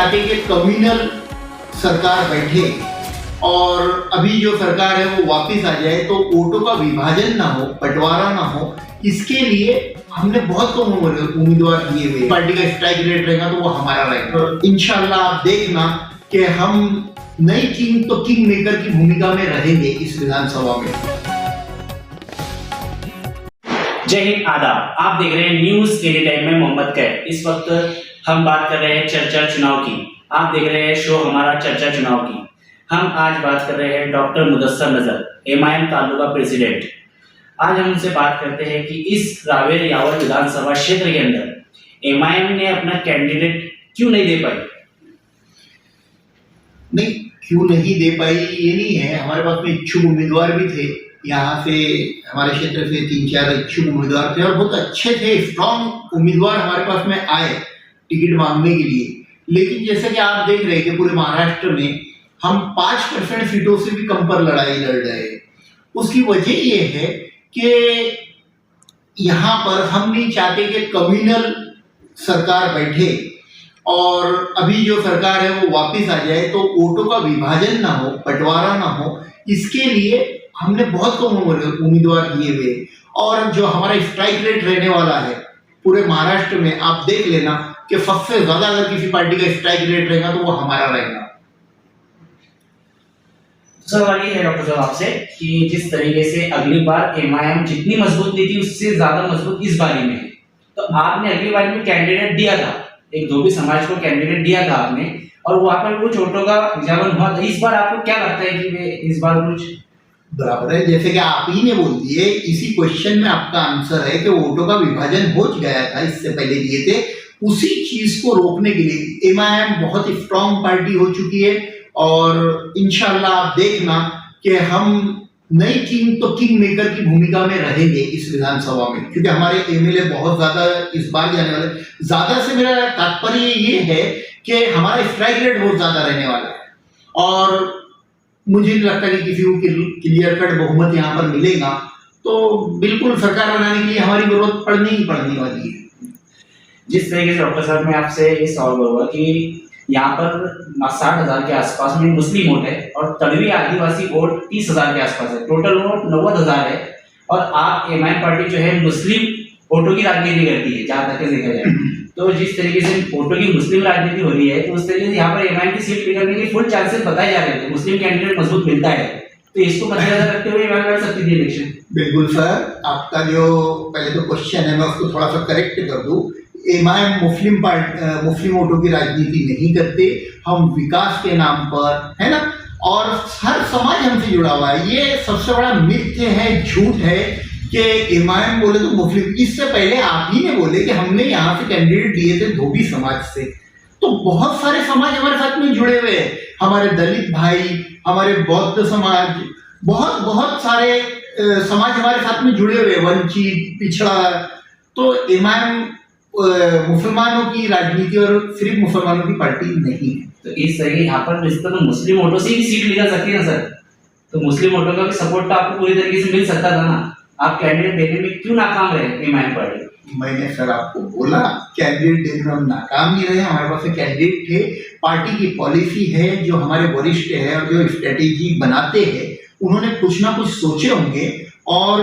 चाहते कि कम्युनल सरकार बैठे और अभी जो सरकार है वो वापस आ जाए, तो वोटों का विभाजन ना हो, बंटवारा ना हो, इसके लिए हमने बहुत कम उम्मीदवार दिए हुए। पार्टी का स्ट्राइक रेट रहेगा तो वो हमारा रहेगा। इंशाल्लाह आप देखना कि हम नई किंग तो किंग मेकर की भूमिका में रहेंगे इस विधानसभा में। जय हिंद, आदाब। आप देख रहे हैं न्यूज एनी टाइम में मोहम्मद कैद। इस वक्त हम बात कर रहे हैं चर्चा चुनाव की। आप देख रहे हैं शो हमारा चर्चा चुनाव की। हम आज बात कर रहे हैं डॉक्टर मुदस्सर नजर, एमआईएम तालुका प्रेसिडेंट। आज हम उनसे बात करते हैं कि इस रावेर यावर विधानसभा क्षेत्र के अंदर एमआईएम ने अपना कैंडिडेट क्यों नहीं दे पाई। नहीं, क्यों नहीं दे पाई ये नहीं है, हमारे पास में इच्छुक उम्मीदवार भी थे। यहाँ से हमारे क्षेत्र से 3-4 इच्छुक उम्मीदवार थे और बहुत अच्छे थे, स्ट्रॉन्ग उम्मीदवार हमारे पास में आए टिकट मांगने के लिए। लेकिन जैसे कि आप देख रहे हैं कि पूरे महाराष्ट्र में हम 5% सीटों से भी कम पर लड़ाई लड़ रहे हैं। उसकी वजह ये है कि यहाँ पर हम नहीं चाहते कि कम्युनल सरकार बैठे और अभी जो सरकार है वो वापस आ जाए, तो वोटों का विभाजन ना हो, बंटवारा ना हो, इसके लिए हमने बहुत कम उम्मीदवार दिए हुए। और जो हमारा स्ट्राइक रेट रहने वाला है पूरे महाराष्ट्र में, आप देख लेना कि सबसे ज्यादा अगर किसी पार्टी का स्ट्राइक रेट रहेगा तो वो हमारा रहेगा। सवाल ये है डॉक्टर साहब आपसे कि जिस तरीके से अगली बार एमआईएम जितनी मजबूत नहीं थी उससे ज्यादा मजबूत इस बारी में है, तो आपने अगली बार में कैंडिडेट दिया था, एक धोबी समाज को कैंडिडेट दिया था आपने, और वहां पर कुछ वोटों का विभाजन हुआ था। इस बार आपको क्या लगता है कि वे इस बार कुछ बराबर है? जैसे कि आप ही ने बोल दिए, इसी क्वेश्चन में आपका आंसर है कि वोटों का विभाजन हो गया था, इससे पहले दिए थे। उसी चीज को रोकने के लिए एमआईएम बहुत स्ट्रॉन्ग पार्टी हो चुकी है और इंशाल्लाह आप देखना कि हम नई किंग तो किंग मेकर की भूमिका में रहेंगे इस विधानसभा में, क्योंकि हमारे एमएलए बहुत ज्यादा इस बार जाने वाले। ज्यादा से मेरा तात्पर्य ये है कि हमारा स्ट्राइक रेट बहुत ज्यादा रहने वाला है और मुझे नहीं लगता कि किसी को क्लियर कट बहुमत यहाँ पर मिलेगा, तो बिल्कुल सरकार बनाने के लिए हमारी जरूरत पड़ने वाली है। जिस तरीके से डॉक्टर साहब मैं आपसे ये सवाल करूंगा कि यहाँ पर 60,000 के आसपास में मुस्लिम वोट है और तड़वी आदिवासी वोट 30,000 के आसपास है, टोटल वोट 90,000 है। और आप एमआईएम पार्टी जो है मुस्लिम वोटों की राजनीति करती है, जहां तक देखा जाए तो जिस तरीके से वोटों की मुस्लिम राजनीति हो रही है, तो उस तरीके से यहाँ पर एमआईएम की सीट निकलने के फुल चांसेस बताए जा रहे थे, मुस्लिम कैंडिडेट मजबूत मिलता है, तो इसको मद्देनजर रखते हुए एमआईएम कर सकती थी इलेक्शन। बिल्कुल सर, आपका जो पहले तो क्वेश्चन है मैं उसको थोड़ा सा करेक्ट कर दूं। एमआईएम मुस्लिम वोटों की राजनीति नहीं करते, हम विकास के नाम पर, है ना, और हर समाज हमसे जुड़ा हुआ है। ये सबसे बड़ा मिथ्य है, झूठ है कि एमआईएम बोले तो मुस्लिम। इससे पहले आप ही ने बोले कि हमने यहाँ से कैंडिडेट दिए थे धोबी समाज से, तो बहुत सारे समाज हमारे साथ में जुड़े हुए हैं। हमारे दलित भाई, हमारे बौद्ध समाज, बहुत सारे समाज हमारे साथ में जुड़े हुए, वंचित, पिछड़ा। तो एमआईएम मुसलमानों की राजनीति और सिर्फ मुसलमानों की पार्टी नहीं है। तो इस तरह यहाँ पर रिश्ता तो मुस्लिम वोटों से ही सीट निकल सकती है ना सर, तो मुस्लिम वोटों का भी सपोर्ट तो आपको पूरी तरीके से मिल सकता था ना। आप कैंडिडेट देने में क्यों नाकाम रहे एमआईएम पार्टी? मैंने सर आपको बोला कैंडिडेट देने में हम नाकाम नहीं रहे, हमारे पास कैंडिडेट थे। पार्टी की पॉलिसी है, जो हमारे वरिष्ठ है और जो स्ट्रेटेजी बनाते हैं, उन्होंने कुछ ना कुछ सोचे होंगे और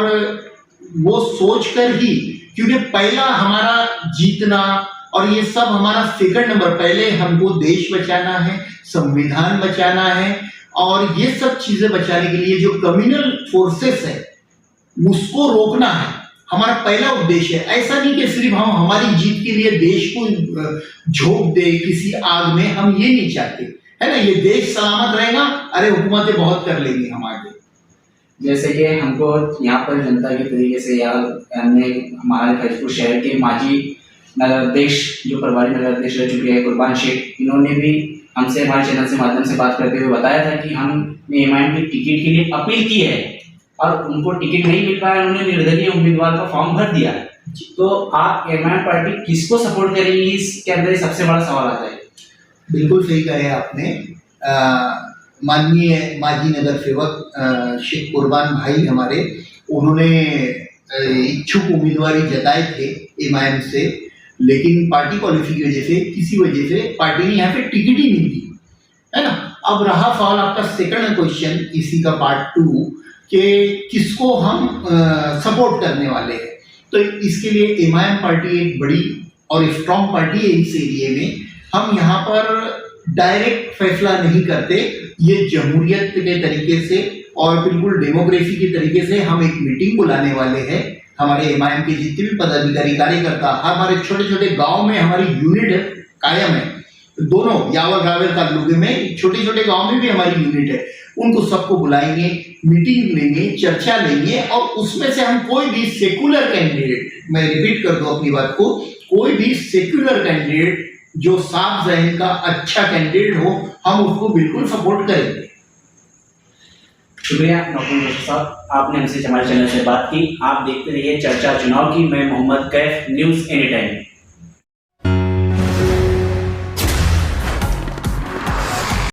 वो सोच कर ही, क्योंकि पहला हमारा जीतना और ये सब हमारा सेकंड नंबर, पहले हमको देश बचाना है, संविधान बचाना है और ये सब चीजें बचाने के लिए जो कम्युनल फोर्सेस है उसको रोकना है हमारा पहला उद्देश्य है। ऐसा नहीं कि सिर्फ हम हमारी जीत के लिए देश को झोंक दे किसी आग में, हम ये नहीं चाहते, है ना। ये देश सलामत रहेगा, अरे हुकूमतें बहुत कर लेंगे हम आगे। जैसे कि हमको यहाँ पर जनता के तरीके से या हमने हमारे फैजपुर शहर के माजी नगराध्यक्ष जो प्रभारी नगराध्यक्ष रह चुके हैं कुर्बान शेख, इन्होंने भी हमसे हमारे चैनल से माध्यम से बात करते हुए बताया था कि हमने एमआईएम की टिकट के लिए अपील की है और उनको टिकट नहीं मिल पाया, उन्होंने निर्दलीय उम्मीदवार का फॉर्म भर दिया। तो आप एमआईएम पार्टी किसको सपोर्ट करेंगी, इसके अंदर सबसे बड़ा सवाल आता है। बिल्कुल सही कहा आपने। माननीय माजी नगर सेवक शेख कुर्बान भाई हमारे, उन्होंने इच्छुक उम्मीदवारी जताए थे एमआईएम से। लेकिन पार्टी पॉलिसी की वजह से किसी वजह से पार्टी ने यहाँ पे टिकट ही नहीं दी, है ना। अब रहा सवाल आपका सेकंड क्वेश्चन इसी का पार्ट 2 कि किसको हम सपोर्ट करने वाले हैं। तो इसके लिए एमआईएम पार्टी एक बड़ी और स्ट्रॉन्ग पार्टी है इस एरिया में। हम यहाँ पर डायरेक्ट फैसला नहीं करते, ये जमहूरियत के तरीके से और बिल्कुल डेमोक्रेसी के तरीके से हम एक मीटिंग बुलाने वाले हैं। हमारे एमआईएम के जितने भी पदाधिकारी कार्यकर्ता, हमारे छोटे छोटे गांव में हमारी यूनिट कायम है, दोनों यावल रावेर तालुके में छोटे छोटे गांव में भी हमारी यूनिट है। उनको सबको बुलाएंगे, मीटिंग लेंगे, चर्चा लेंगे और उसमें से हम कोई भी सेकुलर कैंडिडेट, मैं रिपीट कर दूं अपनी बात को, कोई भी सेक्युलर कैंडिडेट जो साफ जहन का अच्छा कैंडिडेट हो, हम उसको बिल्कुल सपोर्ट करेंगे। शुक्रिया डॉक्टर मुबशर साहब, आपने हमसे हमारे चैनल से बात की। आप देखते रहिए चर्चा चुनाव की। मैं Mohammad Kaif, news any time.